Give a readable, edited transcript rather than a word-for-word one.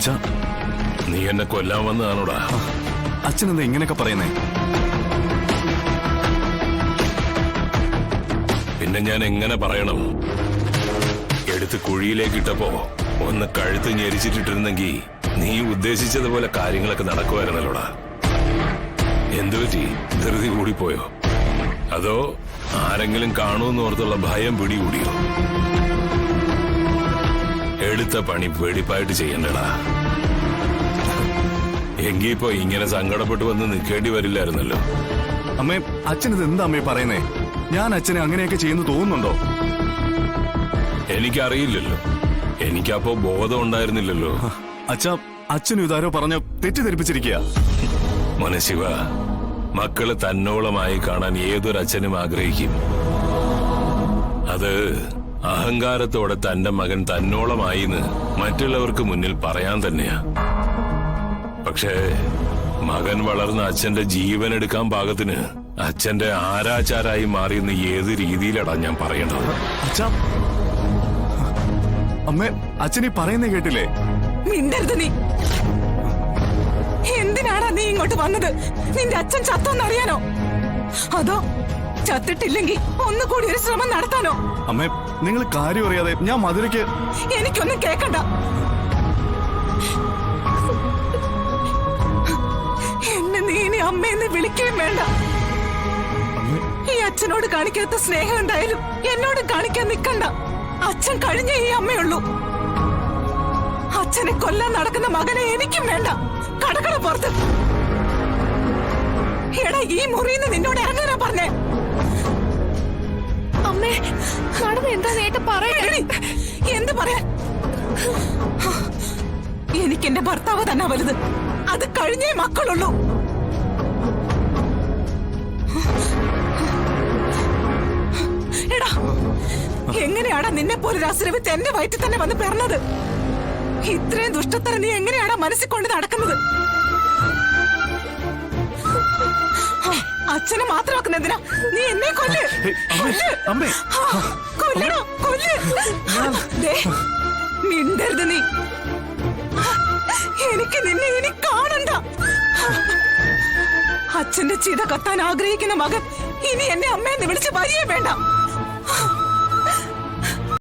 അച്ഛാ, നീ എന്നെ കൊല്ലാൻ വന്നതാണോടാ? അച്ഛനെന്താ ഇങ്ങനെയൊക്കെ പറയുന്നേ? പിന്നെ ഞാൻ എങ്ങനെ പറയണം? എടുത്ത് കുഴിയിലേക്ക് ഇട്ടപ്പോ ഒന്ന് കഴുത്ത് ഞെരിച്ചിട്ടിരുന്നെങ്കിൽ നീ ഉദ്ദേശിച്ചതുപോലെ കാര്യങ്ങളൊക്കെ നടക്കുമായിരുന്നല്ലോടാ. എന്തുപറ്റി? ധൃതി കൂടിപ്പോയോ? അതോ ആരെങ്കിലും കാണുമെന്ന് ഓർത്തുള്ള ഭയം പിടികൂടിയോ? എടുത്ത പണി വെടിപ്പായിട്ട് ചെയ്യണ്ടടാ. എങ്കിപ്പോ ഇങ്ങനെ സങ്കടപ്പെട്ട് വന്ന് നിൽക്കേണ്ടി വരില്ലായിരുന്നല്ലോ. അമ്മേ, അച്ഛനിത് എന്താ അമ്മേ പറയുന്നേ? ഞാൻ അച്ഛനെ അങ്ങനെയൊക്കെ ചെയ്യുന്നു തോന്നുന്നുണ്ടോ? എനിക്കറിയില്ലല്ലോ. എനിക്കപ്പോ ബോധം ഉണ്ടായിരുന്നില്ലല്ലോ. അച്ഛാ, അച്ഛനും ഇതാരോ പറഞ്ഞ് തെറ്റിദ്ധരിപ്പിച്ചിരിക്കുക. മനസ്സിവ, മക്കളെ തന്നോളമായി കാണാൻ ഏതൊരച്ഛനും ആഗ്രഹിക്കും. അത് അഹങ്കാരത്തോടെ തന്റെ മകൻ തന്നോളമായിന്ന് മറ്റുള്ളവർക്ക് മുന്നിൽ പറയാൻ തന്നെയാ. പക്ഷേ മകൻ വളർന്ന അച്ഛന്റെ ജീവൻ എടുക്കാൻ പാകത്തിന് അച്ഛന്റെ ആരാചാരായി മാറിയെന്ന് ഏത് രീതിയിലടാ ഞാൻ പറയേണ്ടത്? അച്ഛാ, അമ്മേ, അച്ഛനീ പറയുന്നേ കേട്ടില്ലേ? മിണ്ടരുത് നീ. എന്തിനാടാ നീ ഇങ്ങോട്ട് വന്നത്? നിന്റെ അച്ഛൻ ചത്തോന്നറിയാനോ? അതോ ചത്തിട്ടില്ലെങ്കിൽ ഒന്നുകൂടി ഒരു ശ്രമം നടത്താനോ? അമ്മേ, നിങ്ങൾ കാര്യം അറിയാതെ ഞാൻ മധുരയ്ക്ക്... എനിക്കൊന്നും കേക്കണ്ട. എന്നെ നീ ഇനി അമ്മയെന്ന് വിളിക്കുകയും വേണ്ട. ഈ അച്ഛനോട് കാണിക്കാത്ത സ്നേഹം എന്തായാലും എന്നോട് കാണിക്കാൻ നിൽക്കണ്ട. അച്ഛൻ കഴിഞ്ഞ ഈ അമ്മയുള്ളൂ. അച്ഛനെ കൊല്ലാൻ നടക്കുന്ന മകനെ എനിക്കും വേണ്ട. കടക്കട പുറത്ത്. എടാ, ഈ മുറിയിൽ നിന്ന് നിന്നോട് ഇറങ്ങാനാ പറഞ്ഞേ. അമ്മേ, നടന്ന് എന്താ നേട്ടം പറയണേ? എന്ത് പറയാൻ? എനിക്ക് എന്റെ ഭർത്താവ് തന്നെ വലുത്. അത് കഴിഞ്ഞേ മക്കളുള്ളൂ. എടാ, എങ്ങനെയാടാ നിന്നെ പോലെ അസുരവിത്ത് എന്റെ വയറ്റിൽ തന്നെ വന്ന് പിറന്നത്? ഇത്രയും ദുഷ്ടത്തരം നീ എങ്ങനെയാടാ മനസ്സിൽ കൊണ്ട് നടക്കുന്നത്? അച്ഛനെ മാത്രമാക്കുന്നതിനാ നീ എന്നെ കൊല്ല്. കൊല്ലണോ? കൊല്ല്. മിണ്ടരുത് നീ. എനിക്ക് നിന്നെ ഇനി കാണണ്ട. അച്ഛന്റെ ചിത കത്താൻ ആഗ്രഹിക്കുന്ന മകൻ ഇനി എന്നെ അമ്മയെന്ന് വിളിച്ച് വരികയും വേണ്ട.